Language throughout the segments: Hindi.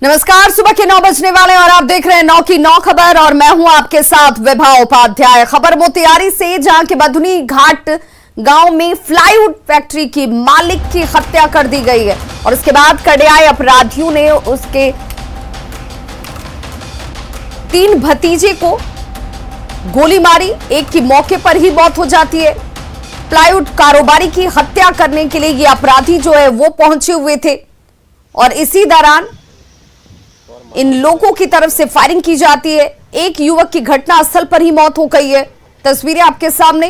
नमस्कार, सुबह के 9 बजने वाले और आप देख रहे हैं 9 की 9 खबर और मैं हूं आपके साथ विभा उपाध्याय। खबर मोतिहारी से, जहां के बधुनी घाट गांव में प्लाईवुड फैक्ट्री की मालिक की हत्या कर दी गई है और उसके बाद कड़ियाए अपराधियों ने उसके 3 भतीजे को गोली मारी। एक की मौके पर ही मौत हो जाती है। प्लाईवुड कारोबारी की हत्या करने के लिए ये अपराधी जो है वो पहुंचे हुए थे और इसी दौरान इन लोगों की तरफ से फायरिंग की जाती है। एक युवक की घटनास्थल पर ही मौत हो गई है। तस्वीरें आपके सामने।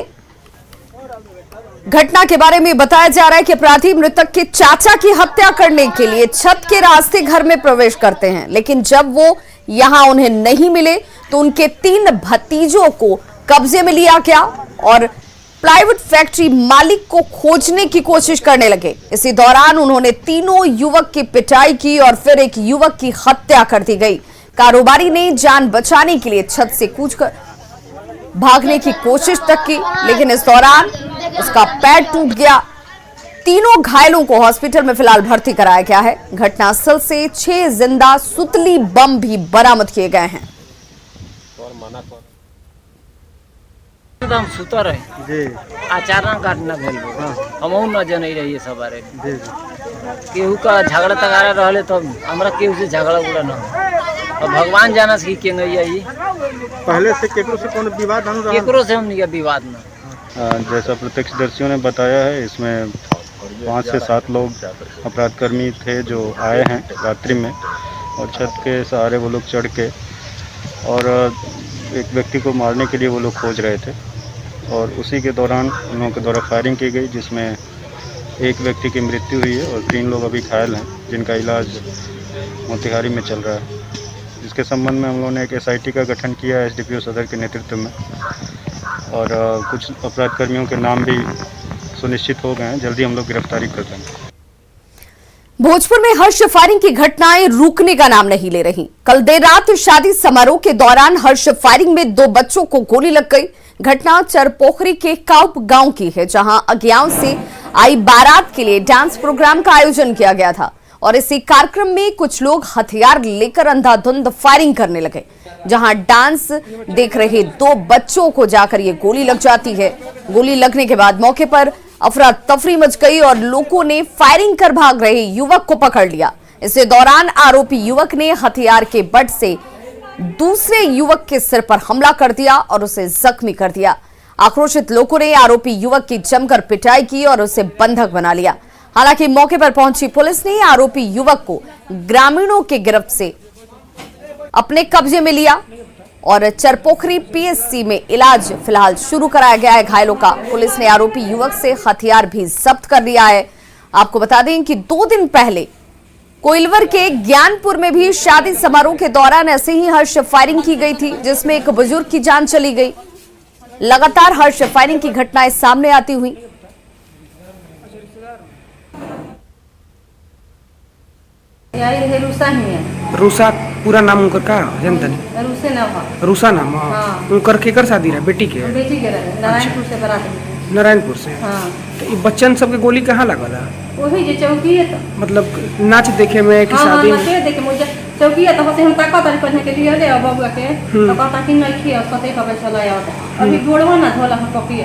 घटना के बारे में बताया जा रहा है कि अपराधी मृतक के चाचा की हत्या करने के लिए छत के रास्ते घर में प्रवेश करते हैं, लेकिन जब वो यहां उन्हें नहीं मिले तो उनके 3 भतीजों को कब्जे में लिया गया और प्लाईवुड फैक्ट्री मालिक को खोजने की कोशिश करने लगे। इसी दौरान उन्होंने तीनों युवक की पिटाई की और फिर एक युवक की हत्या कर दी गई। कारोबारी ने जान बचाने के लिए छत से कूदकर भागने की कोशिश तक की, लेकिन इस दौरान उसका पैर टूट गया। तीनों घायलों को हॉस्पिटल में फिलहाल भर्ती कराया गया है। घटनास्थल से 6 जिंदा सुतली बम भी बरामद किए गए हैं। हम सुतर है जी अचानक घटना भेल हम न जन रही सब बारे केहू का झगड़ा तगारा रहे तो हमरा केहू से झगड़ा उगड़ा न और भगवान जाना से के गई पहले से केकरो से कोनो विवाद हम केकरो से हम नहीं विवाद न। जैसा प्रत्यक्षदर्शियों ने बताया है, इसमें 5 से 7 लोग अपराधकर्मी थे जो आए हैं रात्रि में और छत के सहारे वो लोग चढ़ के और एक व्यक्ति को मारने के लिए वो लोग खोज रहे थे और उसी के दौरान उन लोगों के द्वारा फायरिंग की गई, जिसमें एक व्यक्ति की मृत्यु हुई है और 3 लोग अभी घायल हैं जिनका इलाज मोतिहारी में चल रहा है। इसके संबंध में हम लोगों ने एक SIT का गठन किया है SDPO सदर के नेतृत्व में और कुछ अपराधकर्मियों के नाम भी सुनिश्चित हो गए हैं। जल्दी हम लोग गिरफ्तारी कर देंगे। भोजपुर में हर्ष फायरिंग की घटनाएं रुकने का नाम नहीं ले रही। कल देर रात शादी समारोह के दौरान हर्ष फायरिंग में 2 बच्चों को गोली लग गई। घटना चरपोखरी के काउप गांव की है, जहां अज्ञान से आई बारात के लिए डांस प्रोग्राम का आयोजन किया गया था और इसी कार्यक्रम में कुछ लोग हथियार लेकर अंधाधुंध फायरिंग करने लगे। जहां डांस देख रहे 2 बच्चों को जाकर ये गोली लग जाती है। गोली लगने के बाद मौके पर अफरा तफरी मच गई और लोगों ने फायरिंग कर भाग रहे युवक को पकड़ लिया। इसी दौरान आरोपी युवक ने हथियार के बट से दूसरे युवक के सिर पर हमला कर दिया और उसे जख्मी कर दिया। आक्रोशित लोगों ने आरोपी युवक की जमकर पिटाई की और उसे बंधक बना लिया। हालांकि मौके पर पहुंची पुलिस ने आरोपी युवक को ग्रामीणों के गिरफ्त से अपने कब्जे में लिया और चरपोखरी PSC में इलाज फिलहाल शुरू कराया गया है घायलों का। पुलिस ने आरोपी युवक से हथियार भी जब्त कर लिया है। आपको बता दें कि 2 दिन पहले कोइलवर के ज्ञानपुर में भी शादी समारोह के दौरान ऐसे ही हर्ष फायरिंग की गई थी, जिसमें एक बुजुर्ग की जान चली गई। लगातार हर्ष फायरिंग की घटनाएं सामने आती हुई। रूसा पूरा नाम उनकर का जानता नहीं? रूसा नाम उनकर केकर शादी रहा? बेटी के नारायणपुर से नारायणपुर से। तो ये बच्चन सबके गोली कहाँ लगल है? वही जे चौकी है तो मतलब नाच देखे में कि शादी में देखे मुझे चौकी है तो होते हम ताका तारी पहन के लिए ले बाबू के तो कहता कि नहीं खिया सते कबे चला आवता अभी गोड़वा ना धोला हम कॉपी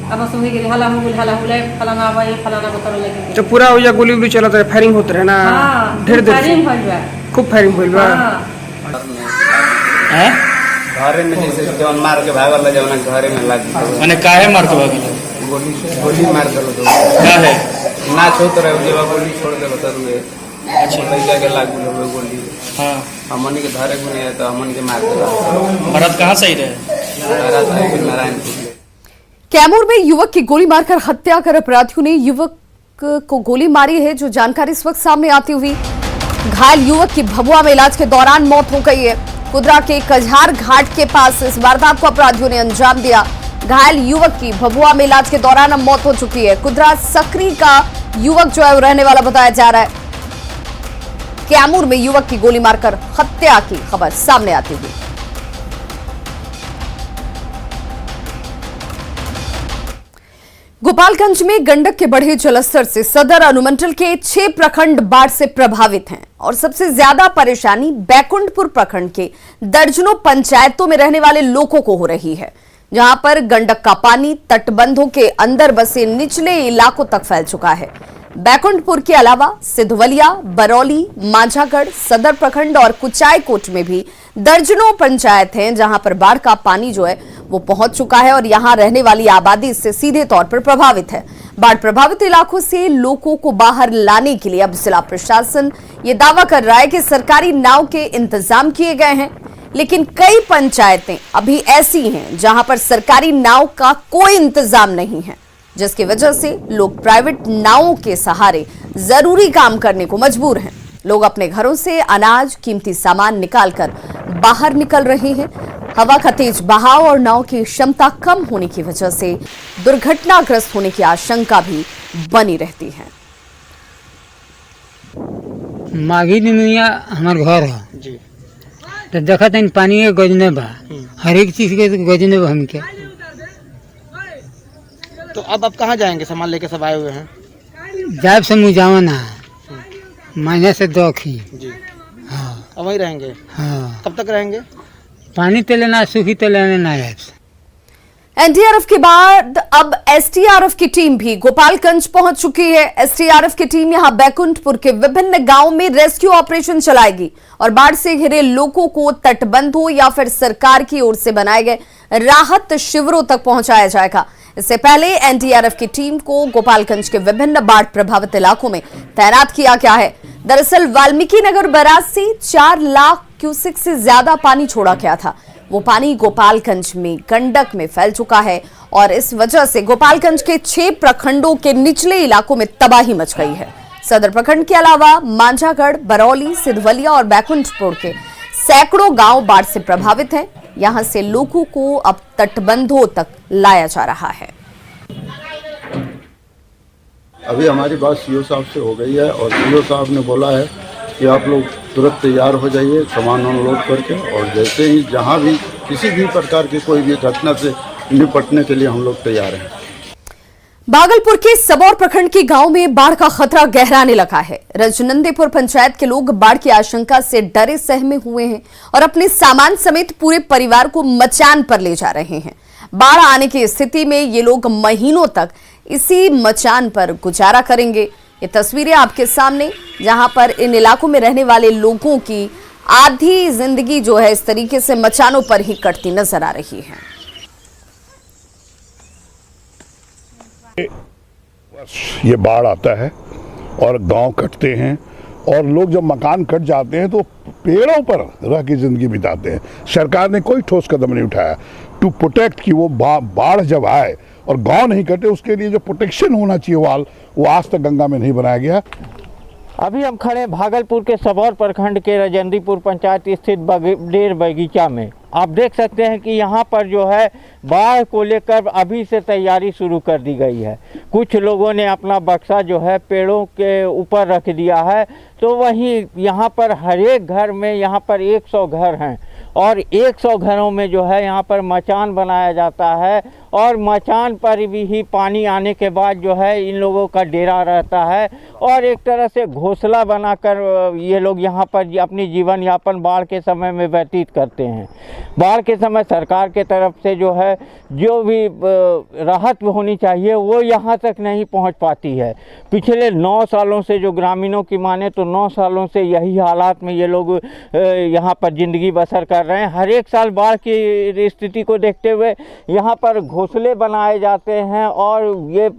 अब बस वही के हला हुले फलाना भाई फलाना को तरह लेके तो पूरा हो जा गोली उली चलत रहे, फायरिंग होत रहे ना ढेर देर फायरिंग होल बा, खूब फायरिंग होल बा। हैं घरे में जैसे जवन मार के भागल जवन घरे में लग माने काहे मार के भागल? गोली मार दलो तो काहे ना छोत रहे जेवा गोली छोड़ दे तरुए। अच्छा लइका के लाग गेलो गोली। हां हमनी के धारे गुने है तो हमनी के मार देला। भारत कहां से रहे? भारत है नारायणपुर। कैमूर में युवक की गोली मारकर हत्या कर अपराधियों ने युवक को गोली मारी है, जो जानकारी इस वक्त सामने आती हुई। घायल युवक की भभुआ में इलाज के दौरान मौत हो गई है। कुदरा के कझार घाट के पास इस वारदात को अपराधियों ने अंजाम दिया। घायल युवक की भभुआ में इलाज के दौरान अब मौत हो चुकी है। कुदरा सकरी का युवक जो है वो रहने वाला बताया जा रहा है। कैमूर में युवक की गोली मारकर हत्या की खबर सामने आती हुई। गोपालगंज में गंडक के बढ़े जलस्तर से सदर अनुमंडल के 6 प्रखंड बाढ़ से प्रभावित हैं और सबसे ज्यादा परेशानी बैकुंठपुर प्रखंड के दर्जनों पंचायतों में रहने वाले लोगों को हो रही है, जहां पर गंडक का पानी तटबंधों के अंदर बसे निचले इलाकों तक फैल चुका है। बैकुंठपुर के अलावा सिधवलिया, बरौली, माझागढ़, सदर प्रखंड और कुचायकोट में भी दर्जनों पंचायत हैं जहां पर बाढ़ का पानी जो है वो पहुंच चुका है और यहां रहने वाली आबादी इससे सीधे तौर पर प्रभावित है। बाढ़ प्रभावित इलाकों से लोगों को बाहर लाने के लिए अब जिला प्रशासन ये दावा कर रहा है कि सरकारी नाव के इंतजाम किए गए हैं, लेकिन कई पंचायतें अभी ऐसी हैं जहां पर सरकारी नाव का कोई इंतजाम नहीं है, जिसकी वजह से लोग प्राइवेट नावों के सहारे जरूरी काम करने को मजबूर हैं। लोग अपने घरों से अनाज, कीमती सामान निकालकर बाहर निकल रहे हैं। हवा का तेज बहाव और नाव की क्षमता कम होने की वजह से दुर्घटनाग्रस्त होने की आशंका भी बनी रहती है। माघी निमिया हमार घर है जी। तो देखा था पानी के गजने बा, हर एक चीज के गजने बा हमके। तो अब आप कहाँ जाएंगे? सामान लेके सब आए हुए हैं। जाब से मुझावन है, महीने से 2 खी। जी। हाँ अब वहीं रहेंगे? हाँ। कब तक रहेंगे? पानी तो लेना, सूखी तो लेना ना है। एनडीआरएफ के बाद अब एसडीआरएफ की टीम भी गोपालगंज पहुंच चुकी है। एसडीआरएफ की टीम यहां बैकुंठपुर के विभिन्न गांवों में रेस्क्यू ऑपरेशन चलाएगी और बाढ़ से घिरे लोगों को तटबंधों या फिर सरकार की ओर से बनाए गए राहत शिविरों तक पहुंचाया जाएगा। इससे पहले एनडीआरएफ की टीम को गोपालगंज के विभिन्न बाढ़ प्रभावित इलाकों में तैनात किया गया है। दरअसल वाल्मीकि नगर बैराज से 4 लाख क्यूसेक से ज्यादा पानी छोड़ा गया था। वो पानी गोपालगंज में गंडक में फैल चुका है और इस वजह से गोपालगंज के 6 प्रखंडों के निचले इलाकों में तबाही मच गई है। सदर प्रखंड के अलावा मांझागढ़, बरौली, सिधवलिया और बैकुंठपुर के सैकड़ों गांव बाढ़ से प्रभावित हैं। यहां से लोगों को अब तटबंधों तक लाया जा रहा है। अभी हमारी बात सीओ साहब से हो गई है और सीओ साहब ने बोला है कि आप लोग तुरंत तैयार हो जाइए सामान अनलोड करके, और जैसे ही जहां भी किसी भी प्रकार की कोई भी घटना से निपटने के लिए हम लोग तैयार हैं। भागलपुर के सबौर प्रखंड के गांव में बाढ़ का खतरा गहराने लगा है। रजनंदेपुर पंचायत के लोग बाढ़ की आशंका से डरे सहमे हुए हैं और अपने सामान समेत पूरे परिवार को मचान पर ले जा रहे हैं। बाढ़ आने की स्थिति में ये लोग महीनों तक इसी मचान पर गुजारा करेंगे। ये तस्वीरें आपके सामने, जहां पर इन इलाकों में रहने वाले लोगों की आधी जिंदगी जो है इस तरीके से मचानों पर ही कटती नजर आ रही है। ये बाढ़ आता है और गांव कटते हैं और लोग जब मकान कट जाते हैं तो पेड़ों पर रह के जिंदगी बिताते हैं। सरकार ने कोई ठोस कदम नहीं उठाया टू प्रोटेक्ट कि वो बाढ़ जब आए और गांव नहीं कटे, उसके लिए जो प्रोटेक्शन होना चाहिए वाल, वो आज तक गंगा में नहीं बनाया गया। अभी हम खड़े भागलपुर के सबौर प्रखंड के रजंदीपुर पंचायत स्थित डेर बगीचा में। आप देख सकते हैं कि यहाँ पर जो है बाढ़ को लेकर अभी से तैयारी शुरू कर दी गई है। कुछ लोगों ने अपना बक्सा जो है पेड़ों के ऊपर रख दिया है, तो वहीं यहाँ पर हर एक घर में यहाँ पर 100 घर हैं और 100 घरों में जो है यहाँ पर मचान बनाया जाता है और मचान पर भी ही पानी आने के बाद जो है इन लोगों का डेरा रहता है और एक तरह से घोंसला बनाकर ये लोग यहाँ पर अपनी जीवन यापन बाढ़ के समय में व्यतीत करते हैं। बाढ़ के समय सरकार के तरफ से जो है जो भी राहत होनी चाहिए वो यहाँ तक नहीं पहुँच पाती है। पिछले 9 सालों से जो ग्रामीणों की माने तो 9 सालों से यही हालात में ये लोग यहाँ पर ज़िंदगी बसर कर रहे हैं। हर एक साल बाढ़ की स्थिति को देखते हुए यहाँ पर घोंसले बनाए जाते हैं और ये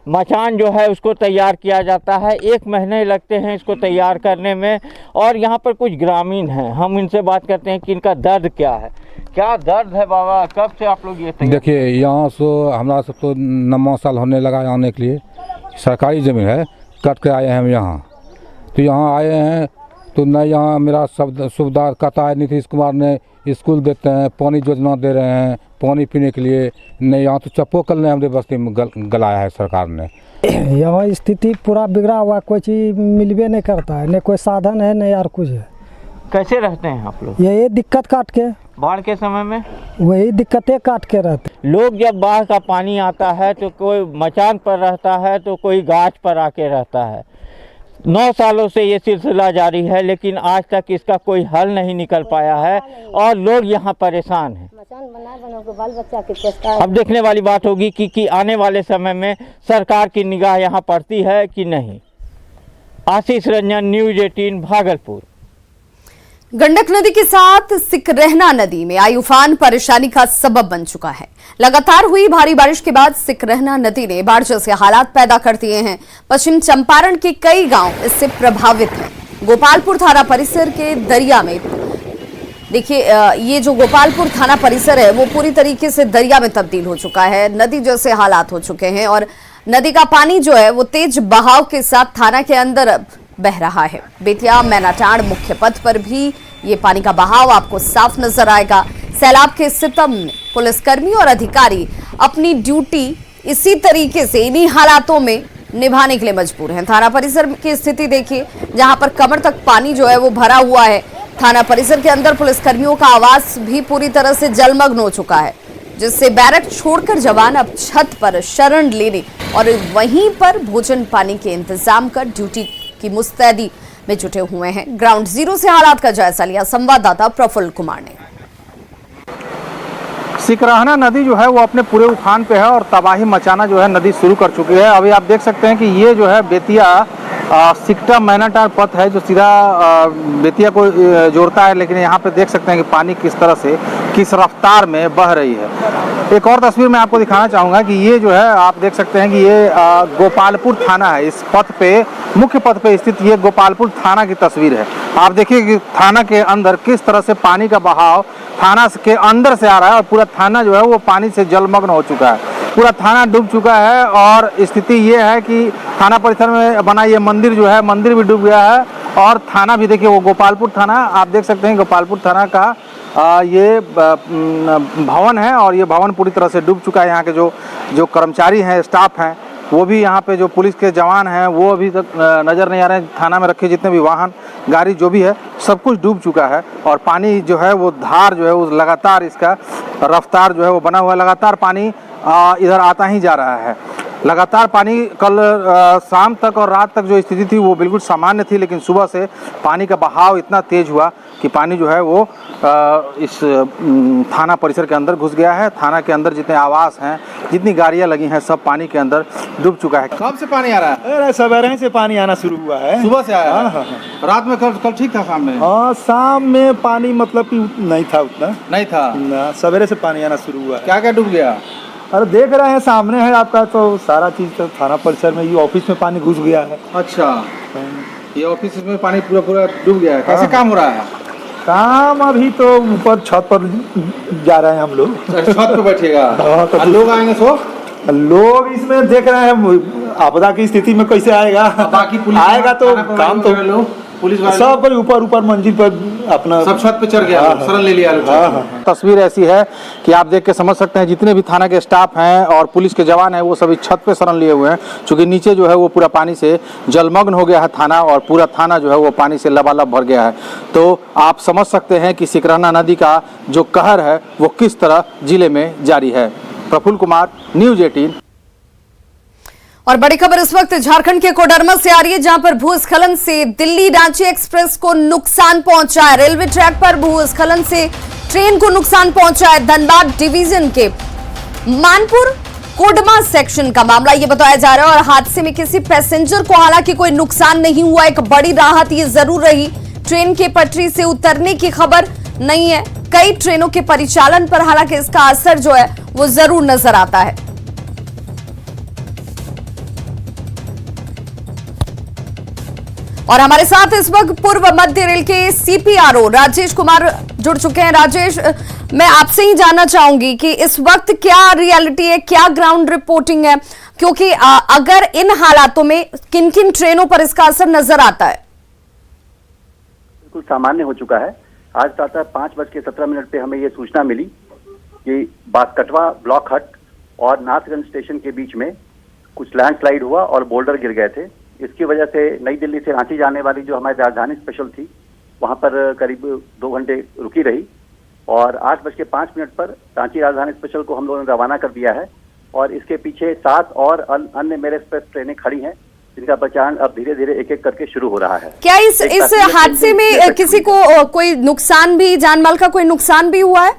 मचान जो है उसको तैयार किया जाता है। 1 महीने लगते हैं इसको तैयार करने में और यहाँ पर कुछ ग्रामीण हैं, हम इनसे बात करते हैं कि इनका दर्द क्या है। क्या दर्द है बाबा, कब से आप लोग ये तैयार? देखिए यहाँ से हमारा सब तो 9 साल होने लगा आने के लिए। सरकारी ज़मीन है, कट के आए हैं हम यहाँ, तो यहाँ आए हैं तो न यहाँ मेरा सब सुविधा कहता है नीतीश कुमार ने स्कूल देते हैं, पानी योजना दे रहे हैं पानी पीने के लिए, नहीं यहाँ तो चप्पो ने हमारे बस्ती में गलाया है सरकार ने। यहाँ स्थिति पूरा बिगड़ा हुआ, कोई चीज़ मिलबे नहीं करता है, न कोई साधन है न यार कुछ है। कैसे रहते हैं आप लोग? यही दिक्कत काट के बाढ़ के समय में वही दिक्कतें काट के रहते। लोग जब बाढ़ का पानी आता है तो कोई मचान पर रहता है तो कोई गाछ पर आके रहता है। 9 सालों से ये सिलसिला जारी है, लेकिन आज तक इसका कोई हल नहीं निकल पाया है और लोग यहाँ परेशान हैं। अब देखने वाली बात होगी कि आने वाले समय में सरकार की निगाह यहाँ पड़ती है कि नहीं। आशीष रंजन, न्यूज़ 18 भागलपुर। गंडक नदी के साथ सिकरहना नदी में आई उफान परेशानी का सबब बन चुका है। लगातार हुई भारी बारिश के बाद सिकरहना नदी ने बाढ़ जैसे हालात पैदा कर दिए हैं। पश्चिम चंपारण के कई गांव इससे प्रभावित हैं। गोपालपुर थाना परिसर के दरिया में देखिए, ये जो गोपालपुर थाना परिसर है वो पूरी तरीके से दरिया में तब्दील हो चुका है। नदी जैसे हालात हो चुके हैं और नदी का पानी जो है वो तेज बहाव के साथ थाना के अंदर बह रहा है। बेतिया मैनाटांड़ मुख्य पथ पर भी ये पानी का बहाव आपको साफ नजर आएगा। सैलाब के सितम में पुलिसकर्मी और अधिकारी अपनी ड्यूटी इसी तरीके से इन्हीं हालातों में निभाने के लिए मजबूर हैं। थाना परिसर की स्थिति देखिए, जहां पर कमर तक पानी जो है वो भरा हुआ है। थाना परिसर के अंदर पुलिसकर्मियों का आवास भी पूरी तरह से जलमग्न हो चुका है, जिससे बैरक छोड़कर जवान अब छत पर शरण लेने और वहीं पर भोजन पानी के इंतजाम कर ड्यूटी की मुस्तैदी में जुटे हुए हैं। ग्राउंड जीरो से हालात का जायजा लिया संवाददाता प्रफुल्ल कुमार ने। सिकरहना नदी जो है वो अपने पूरे उफान पे है और तबाही मचाना जो है नदी शुरू कर चुकी है। अभी आप देख सकते हैं कि ये जो है बेतिया सिकटा मैनाटांड़ पथ है जो सीधा बेतिया को जोड़ता है, लेकिन यहाँ पे देख सकते हैं कि पानी किस तरह से किस रफ्तार में बह रही है। एक और तस्वीर मैं आपको दिखाना चाहूँगा कि ये जो है आप देख सकते हैं कि ये गोपालपुर थाना है। इस पथ पे, मुख्य पथ पे स्थित ये गोपालपुर थाना की तस्वीर है। आप देखिए कि थाना के अंदर किस तरह से पानी का बहाव थाना के अंदर से आ रहा है और पूरा थाना जो है वो पानी से जलमग्न हो चुका है। पूरा थाना डूब चुका है और स्थिति ये है कि थाना परिसर में बना ये मंदिर जो है, मंदिर भी डूब गया है और थाना भी देखिए वो गोपालपुर थाना, आप देख सकते हैं गोपालपुर थाना का ये भवन है और ये भवन पूरी तरह से डूब चुका है। यहाँ के जो कर्मचारी हैं, स्टाफ हैं, वो भी यहाँ पे जो पुलिस के जवान हैं वो अभी तक नज़र नहीं आ रहे हैं। थाना में रखे जितने भी वाहन गाड़ी जो भी है सब कुछ डूब चुका है और पानी जो है वो धार जो है वो लगातार इसका रफ्तार जो है वो बना हुआ है। लगातार पानी इधर आता ही जा रहा है। लगातार पानी कल शाम तक और रात तक जो स्थिति थी वो बिल्कुल सामान्य थी, लेकिन सुबह से पानी का बहाव इतना तेज हुआ कि पानी जो है वो इस थाना परिसर के अंदर घुस गया है। थाना के अंदर जितने आवास हैं, जितनी गाड़ियां लगी हैं, सब पानी के अंदर डूब चुका है। कब से पानी आ रहा है? अरे सवेरे से पानी आना शुरू हुआ है। सुबह से आया? हाँ। रात में कल ठीक था? शाम में? हाँ, शाम में पानी मतलब कि नहीं था, उतना नहीं था। सवेरे से पानी आना शुरू हुआ है। क्या क्या डूब गया? अरे देख रहे हैं, सामने है आपका, तो सारा चीज तो थाना परिसर में, ये ऑफिस में पानी घुस गया है। अच्छा, ये ऑफिस में पानी पूरा डूब गया है। कैसे काम हो रहा है? काम अभी तो ऊपर छत पर जा रहे हैं हम लोग। छत पे बैठेगा? तो लोग आएंगे सो? लोग इसमें देख रहे हैं आपदा की स्थिति में कैसे आएगा। बाकी पुलिस आएगा तो काम तो पुलिस सब पर ऊपर मंजिल पर अपना सब छत पे चढ़ गया, शरण ले लिया। तस्वीर ऐसी है कि आप देख के समझ सकते हैं जितने भी थाना के स्टाफ हैं और पुलिस के जवान हैं वो सभी छत पे शरण लिए हुए हैं, क्योंकि नीचे जो है वो पूरा पानी से जलमग्न हो गया है थाना और पूरा थाना जो है वो पानी से लबालब भर गया है। तो आप समझ सकते हैं कि सिकरहना नदी का जो कहर है वो किस तरह जिले में जारी है। प्रफुल्ल कुमार, न्यूज़ 18। और बड़ी खबर इस वक्त झारखंड के कोडरमा से आ रही है, जहां पर भूस्खलन से दिल्ली रांची एक्सप्रेस को नुकसान पहुंचा है। रेलवे ट्रैक पर भूस्खलन से ट्रेन को नुकसान पहुंचा है। धनबाद डिवीजन के मानपुर कोडमा सेक्शन का मामला ये बताया जा रहा है और हादसे में किसी पैसेंजर को हालांकि कोई नुकसान नहीं हुआ। एक बड़ी राहत ये जरूर रही, ट्रेन के पटरी से उतरने की खबर नहीं है। कई ट्रेनों के परिचालन पर हालांकि इसका असर जो है वो जरूर नजर आता है। और हमारे साथ इस वक्त पूर्व मध्य रेल के सीपीआरओ राजेश कुमार जुड़ चुके हैं। राजेश, मैं आपसे ही जानना चाहूंगी कि इस वक्त क्या रियलिटी है, क्या ग्राउंड रिपोर्टिंग है, क्योंकि अगर इन हालातों में किन किन ट्रेनों पर इसका असर नजर आता है? बिल्कुल सामान्य हो चुका है। आज प्रातः 5:17 पे हमें ये सूचना मिली कि बासकटवा, ब्लॉक हट और नाथगंज स्टेशन के बीच में कुछ लैंडस्लाइड हुआ और बोल्डर गिर गए थे। इसकी वजह से नई दिल्ली से रांची जाने वाली जो हमारी राजधानी स्पेशल थी वहां पर करीब 2 घंटे रुकी रही और 8:05 पर रांची राजधानी स्पेशल को हम लोगों ने रवाना कर दिया है और इसके पीछे 7 और अन्य मेल एक्सप्रेस ट्रेनें खड़ी हैं जिनका परिचालन अब धीरे धीरे एक एक करके शुरू हो रहा है। क्या इस हादसे में किसी को कोई नुकसान भी, जान माल का कोई नुकसान भी हुआ है?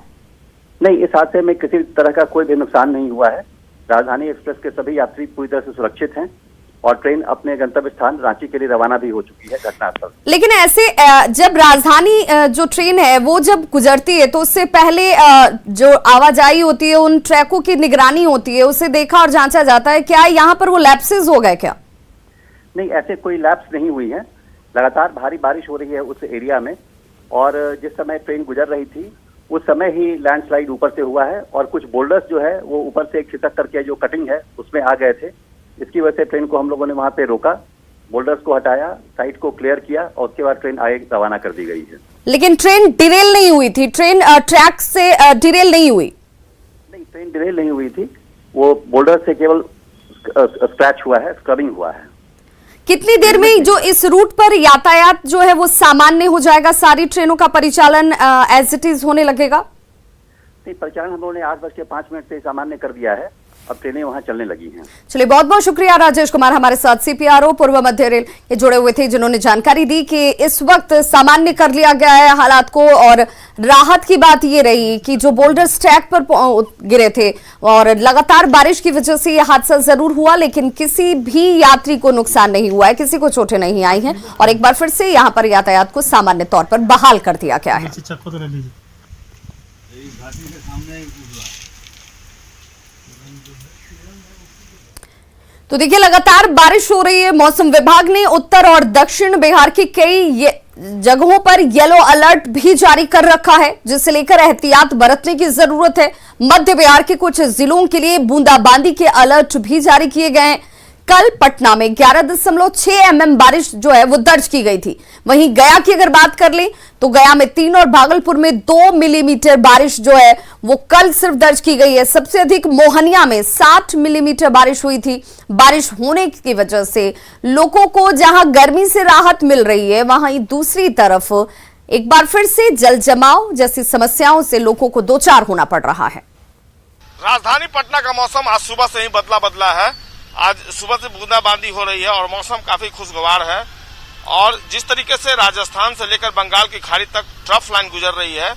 नहीं, इस हादसे में किसी तरह का कोई भी नुकसान नहीं हुआ है। राजधानी एक्सप्रेस के सभी यात्री पूरी तरह से सुरक्षित हैं और ट्रेन अपने गंतव्य स्थान रांची के लिए रवाना भी हो चुकी है घटनास्थल। लेकिन ऐसे जब राजधानी जो ट्रेन है वो जब गुजरती है तो उससे पहले जो आवाजाही होती है उन ट्रैकों की निगरानी होती है, उसे देखा और जांचा जाता है। क्या यहाँ पर वो लैप्सेस हो गए क्या? नहीं, ऐसे कोई लैप्स नहीं हुई है। लगातार भारी बारिश हो रही है उस एरिया में और जिस समय ट्रेन गुजर रही थी उस समय ही लैंडस्लाइड ऊपर से हुआ है और कुछ बोल्डर्स जो है वो ऊपर से एक खिसक करके जो कटिंग है उसमें आ गए थे। इसकी वजह से ट्रेन को हम लोगों ने वहां पे रोका, बोल्डर्स को हटाया, साइट को क्लियर किया और उसके बाद ट्रेन आगे रवाना कर दी गई है। लेकिन ट्रेन डिरेल नहीं हुई थी, ट्रेन ट्रैक से डिरेल नहीं हुई? नहीं, ट्रेन डिरेल नहीं हुई थी, वो बोल्डर से केवल स्क्रैच हुआ है, स्क्रबिंग हुआ है। कितनी देर में जो इस रूट पर यातायात जो है वो सामान्य हो जाएगा, सारी ट्रेनों का परिचालन एज इट इज होने लगेगा? नहीं, परिचालन हम लोगों ने 8:05 से सामान्य कर दिया है, अब ट्रेनें वहां चलने लगी हैं। चलिए, बहुत बहुत शुक्रिया राजेश कुमार हमारे साथ CPRO पूर्व मध्य रेल ये जुड़े हुए थे, जिन्होंने जानकारी दी कि इस वक्त सामान्य कर लिया गया है हालात को। और राहत की बात ये रही कि जो बोल्डर्स ट्रैक पर गिरे थे और लगातार बारिश की वजह से यह हादसा जरूर हुआ, लेकिन किसी भी यात्री को नुकसान नहीं हुआ है, किसी को चोटें नहीं आई हैं और एक बार फिर से यहाँ पर यातायात को सामान्य तौर पर बहाल कर दिया गया है। तो देखिए, लगातार बारिश हो रही है। मौसम विभाग ने उत्तर और दक्षिण बिहार की कई जगहों पर येलो अलर्ट भी जारी कर रखा है, जिसे लेकर एहतियात बरतने की जरूरत है। मध्य बिहार के कुछ जिलों के लिए बूंदाबांदी के अलर्ट भी जारी किए गए हैं। कल पटना में 11.6 mm बारिश जो है वो दर्ज की गई थी। वहीं गया की अगर बात कर लें तो गया में 3 और भागलपुर में 2 मिलीमीटर बारिश जो है वो कल सिर्फ दर्ज की गई है। सबसे अधिक मोहनिया में 60 मिलीमीटर बारिश हुई थी। बारिश होने की वजह से लोगों को जहां गर्मी से राहत मिल रही है, वहीं दूसरी तरफ एक बार फिर से जल जमाव जैसी समस्याओं से लोगों को दो चार होना पड़ रहा है। राजधानी पटना का मौसम आज सुबह से ही बदला है। आज सुबह से बूंदाबांदी हो रही है और मौसम काफी खुशगवार है। और जिस तरीके से राजस्थान से लेकर बंगाल की खाड़ी तक ट्रफ लाइन गुजर रही है,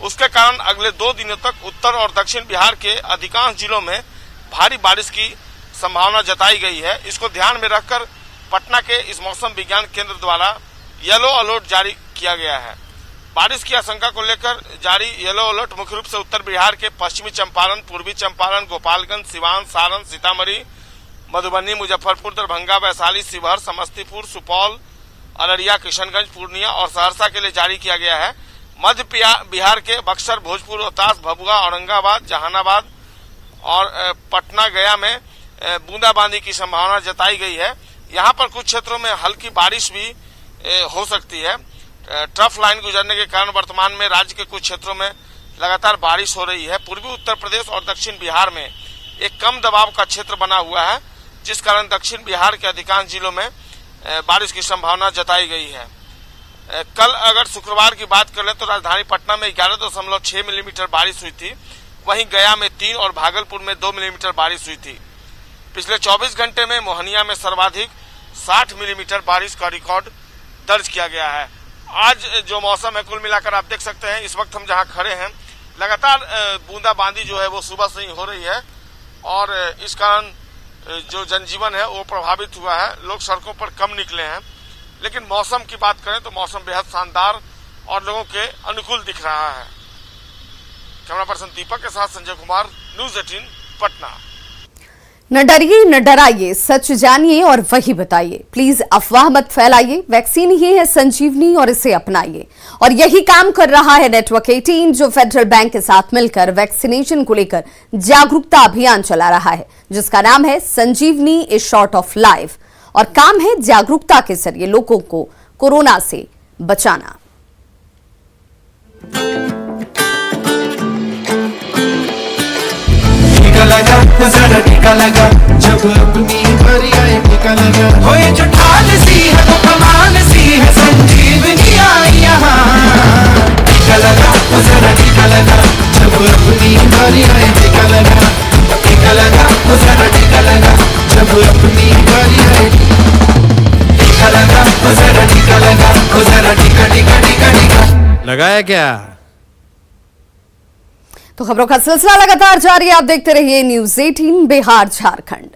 उसके कारण अगले 2 दिनों तक उत्तर और दक्षिण बिहार के अधिकांश जिलों में भारी बारिश की संभावना जताई गई है। इसको ध्यान में रखकर पटना के इस मौसम विज्ञान केंद्र द्वारा येलो अलर्ट जारी किया गया है। बारिश की आशंका को लेकर जारी येलो अलर्ट मुख्य रूप से उत्तर बिहार के पश्चिमी चंपारण, पूर्वी चंपारण, गोपालगंज, सिवान, सारण, सीतामढ़ी, मधुबनी, मुजफ्फरपुर, दरभंगा, वैशाली, शिवहर, समस्तीपुर, सुपौल, अररिया, किशनगंज, पूर्णिया और सहरसा के लिए जारी किया गया है। मध्य बिहार के बक्सर, भोजपुर, रोहतास, भभुआ, औरंगाबाद, जहानाबाद और पटना, गया में बूंदाबांदी की संभावना जताई गई है। यहाँ पर कुछ क्षेत्रों में हल्की बारिश भी हो सकती है। ट्रफ लाइन गुजरने के कारण वर्तमान में राज्य के कुछ क्षेत्रों में लगातार बारिश हो रही है। पूर्वी उत्तर प्रदेश और दक्षिण बिहार में एक कम दबाव का क्षेत्र बना हुआ है, जिस कारण दक्षिण बिहार के अधिकांश जिलों में बारिश की संभावना जताई गई है। कल अगर शुक्रवार की बात कर लें तो राजधानी पटना में 11.6 मिलीमीटर बारिश हुई थी। वहीं गया में 3 और भागलपुर में 2 मिलीमीटर बारिश हुई थी। पिछले 24 घंटे में मोहनिया में सर्वाधिक 60 मिलीमीटर बारिश का रिकॉर्ड दर्ज किया गया है। आज जो मौसम है कुल मिलाकर आप देख सकते हैं, इस वक्त हम जहां खड़े हैं लगातार बूंदाबांदी जो है वो सुबह से ही हो रही है और इस कारण जो जनजीवन है वो प्रभावित हुआ है। लोग सड़कों पर कम निकले हैं, लेकिन मौसम की बात करें तो मौसम बेहद शानदार और लोगों के अनुकूल दिख रहा है। कैमरा पर्सन दीपक के साथ संजय कुमार, न्यूज़ 18 पटना। न डरिए न डराइए, सच जानिए और वही बताइए। प्लीज अफवाह मत फैलाइए। वैक्सीन ही है संजीवनी और इसे अपनाइए। और यही काम कर रहा है नेटवर्क 18, जो फेडरल बैंक के साथ मिलकर वैक्सीनेशन को लेकर जागरूकता अभियान चला रहा है, जिसका नाम है संजीवनी इज शॉर्ट ऑफ लाइफ। और काम है जागरूकता के जरिए लोगों को कोरोना से बचाना। जरा टीका लगा, जब अपनी बारी आए टीका लगा। हो ये जो ढाल सी है वो कमाल सी है, संजीवनी आई यहाँ। टीका लगा, जरा टीका लगा। लगा जब अपनी बारी आए टीका लगा ओ जरा टीका लगा जब अपनी बारी आए टीका लगा ओ जरा टीका लगा ओ जरा टीका टीका टीका टीका लगाया क्या। तो खबरों का सिलसिला लगातार जारी है, आप देखते रहिए न्यूज़ 18 बिहार झारखंड।